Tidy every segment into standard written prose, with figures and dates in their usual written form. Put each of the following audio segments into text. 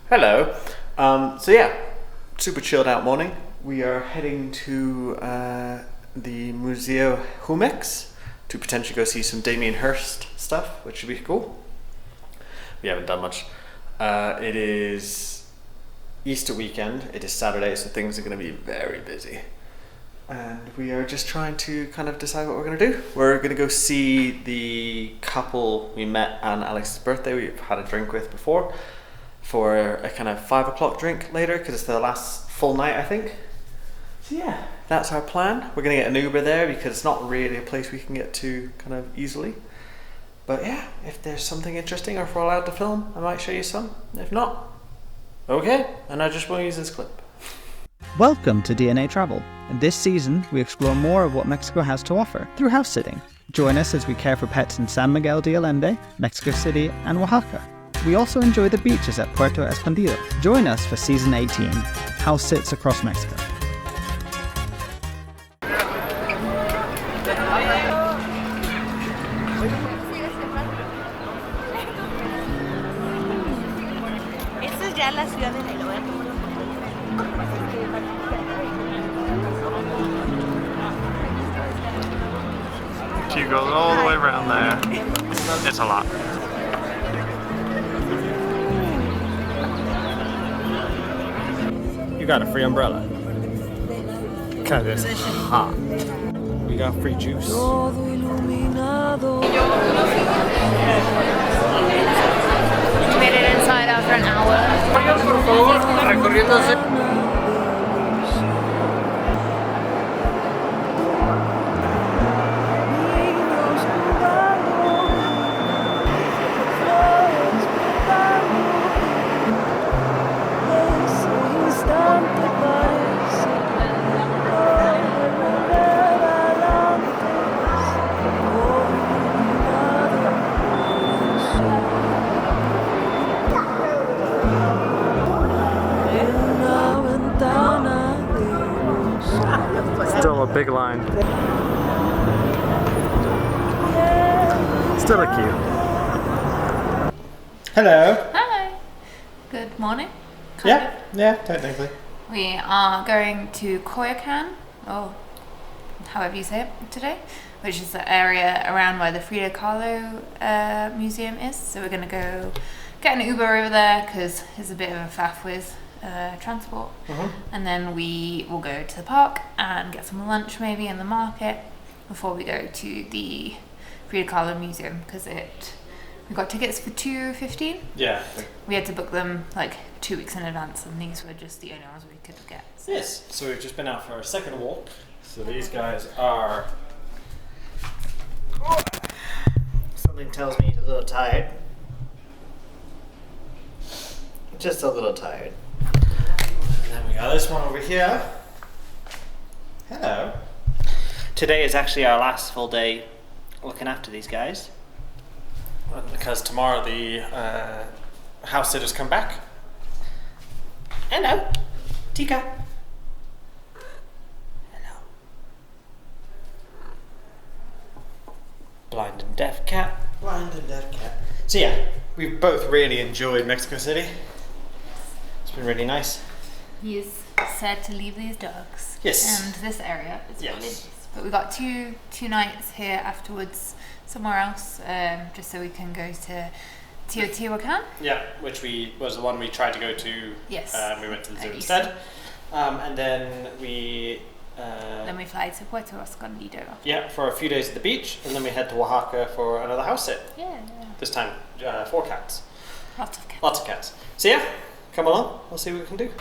Hello. So yeah, super chilled out morning. We are heading to the Museo Jumex to potentially go see some Damien Hirst stuff, which should be cool. We haven't done much. It is Easter weekend. It is Saturday, so things are going to be very busy. And we are just trying to kind of decide what we're going to do. We're going to go see the couple we met on Alex's birthday. We've had a drink with before, for a kind of 5 o'clock drink later, because it's the last full night, I think. So yeah, that's our plan. We're going to get an Uber there because it's not really a place we can get to kind of easily. But yeah, if there's something interesting or if we're allowed to film, I might show you some. If not, okay, and I just won't use this clip. Welcome to DNA Travel. In this season, we explore more of what Mexico has to offer through house sitting. Join us as we care for pets in San Miguel de Allende, Mexico City, and Oaxaca. We also enjoy the beaches at Puerto Escondido. Join us for Season 18, House Sits Across Mexico. Esta es ya la ciudad de Nairobi. She goes all the way around there. It's a lot. You got a free umbrella. Cause it's hot. We got free juice. We made it inside after an hour. Still a big line. Still a queue. Hello. Hi. Good morning. Yeah, technically. We are going to Coyoacán, or however you say it, today, which is the area around where the Frida Kahlo museum is. So we're going to go get an Uber over there because it's a bit of a faff with transport. And then we will go to the park and get some lunch maybe in the market before we go to the Frida Kahlo museum, because we got tickets for 2:15. Yeah. We had to book them like 2 weeks in advance, and these were just the only ones we could get. Yes, so we've just been out for a second walk. So these guys are... Something tells me he's a little tired. Just a little tired. And then we got this one over here. Hello. Today is actually our last full day looking after these guys. Because tomorrow the house sitters come back. Hello, Tika. Hello. Blind and deaf cat. Blind and deaf cat. So yeah, we've both really enjoyed Mexico City. It's been really nice. He's sad to leave these dogs. Yes. And this area is Yes. really nice. But we got two nights here afterwards, somewhere else, just so we can go to Coyoacán. Yeah, which was the one we tried to go to. Yes. We went to the zoo At instead. And then we... Then we fly to Puerto Escondido. yeah, for a few days at the beach, and then we head to Oaxaca for another house sit. Yeah. This time, 4 cats. Lots of cats. Lots of cats. So yeah, come along, we'll see what we can do.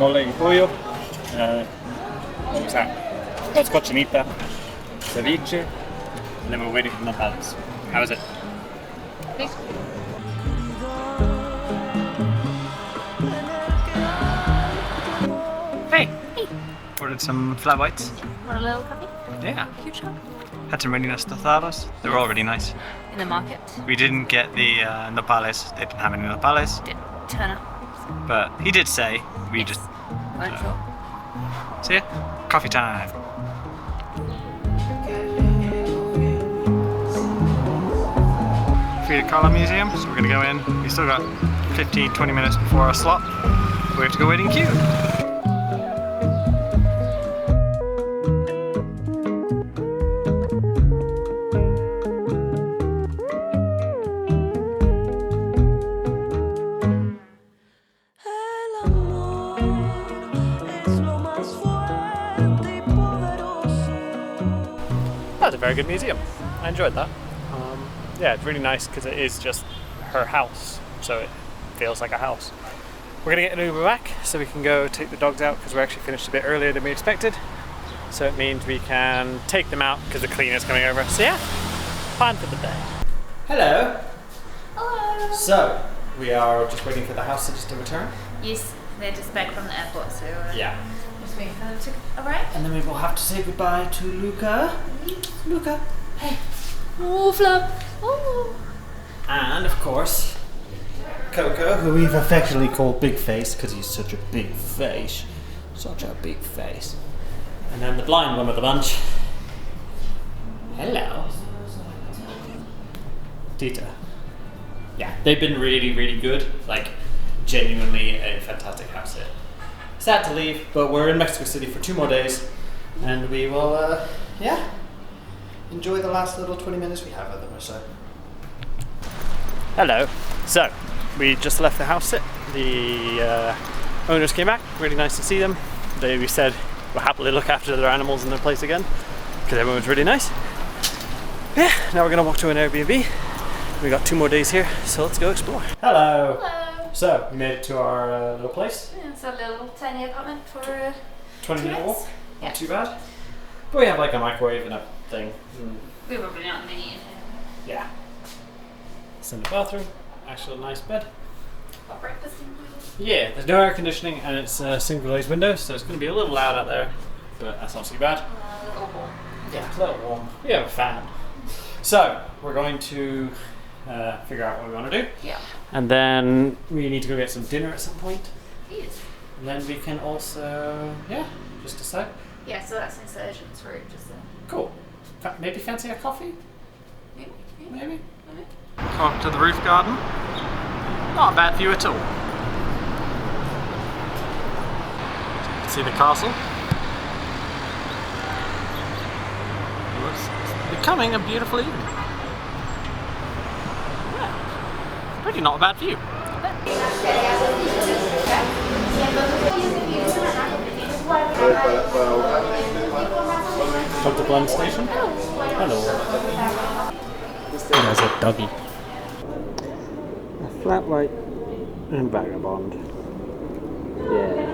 mole y pollo. What was that? It's cochinita, ceviche, and then we're waiting for nopales. How is it? Hey! Ordered some flat whites. Want a little coffee? Yeah. Huge cup. Had some really nice tostadas. They were all really nice. In the market. We didn't get the nopales. They didn't have any nopales. Did turn up. But he did say we just. Weren't sure. See ya. Coffee time. Frida Kahlo Museum. So we're gonna go in. We still got 15-20 minutes before our slot. We have to go wait in queue. That was a very good museum. I enjoyed that. Yeah, it's really nice because it is just her house, so it feels like a house. We're gonna get an Uber back so we can go take the dogs out because we're actually finished a bit earlier than we expected. So it means we can take them out because the cleaner's coming over. So yeah, plan for the day. Hello. Hello. So we are just waiting for the house sitters to return. Yes, they're just back from the airport, so Yeah. just waiting for them to arrive. And then we will have to say goodbye to Luca. Luca. Hey. Oh, Flub. Oh. And of course, Coco, who we've affectionately called Big Face because he's such a big face. Such a big face. And then the blind one of the bunch. Hello. Tita. Yeah, they've been really, really good. Like, genuinely a fantastic house sit. Sad to leave, but we're in Mexico City for 2 more days. And we will, enjoy the last little 20 minutes we have with them or so. Hello. So, we just left the house sit. The owners came back. Really nice to see them. We said we'll happily look after their animals in their place again because everyone was really nice. Yeah, now we're gonna walk to an Airbnb. We got 2 more days here, so let's go explore. Hello. Hello. So, we made it to our little place. Yeah, it's a little tiny apartment for 20-minute walk. Yeah. Not too bad. But we have like a microwave and a thing. We were really not many in here. Yeah. It's in the bathroom. Actual nice bed. Got breakfast in Yeah, there's no air conditioning and it's single glazed windows, so it's going to be a little loud out there, but that's not too bad. a little warm. Yeah, it's a little warm. We have a fan. So, we're going to figure out what we want to do. Yeah. And then we need to go get some dinner at some point. Yes. And then we can also, just decide. Yeah, so that's Insurgents Road, just there. Cool. Maybe fancy a coffee? Maybe. Maybe. Come up to the roof garden. Not a bad view at all. You can see the castle. It's becoming a beautiful evening. Yeah. Pretty not a bad view. Come to Glen Station. Hello. There's a doggy. A flat white and vagabond. Yeah.